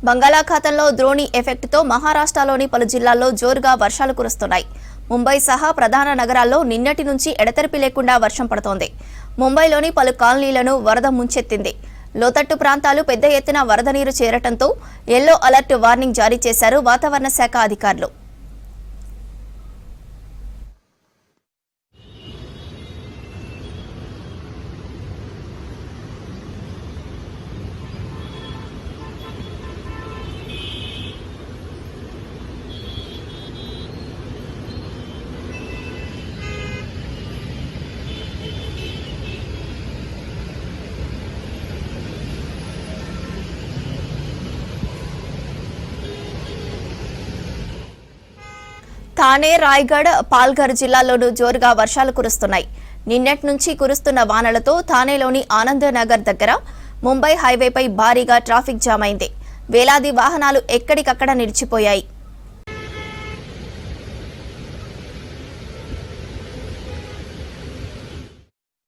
బంగాళాఖాతంలో ద్రోణి ఎఫెక్ట్తో మహారాష్ట్రలోని పలు జిల్లాల్లో జోరుగా వర్షాలు కురుస్తున్నాయి. ముంబై సహా ప్రధాన నగరాల్లో నిన్నటి నుంచి ఎడతెరిపి లేకుండా వర్షం పడుతోంది. ముంబైలోని పలు కాలనీలను వరద ముంచెత్తింది. లోతట్టు ప్రాంతాలు పెద్ద ఎత్తున వరద నీరు చేరటంతో యెల్లో అలర్ట్ వార్నింగ్ జారీ చేశారు వాతావరణ శాఖ అధికారులు. థానే, రాయ్గఢ్, పాల్ఘర్ జిల్లాల్లోనూ జోరుగా వర్షాలు కురుస్తున్నాయి. నిన్నటి నుంచి కురుస్తున్న వానలతో థానేలోని ఆనంద్ నగర్ దగ్గర ముంబై హైవేపై భారీగా ట్రాఫిక్ జామ్ అయింది. వేలాది వాహనాలు ఎక్కడికక్కడ నిలిచిపోయాయి.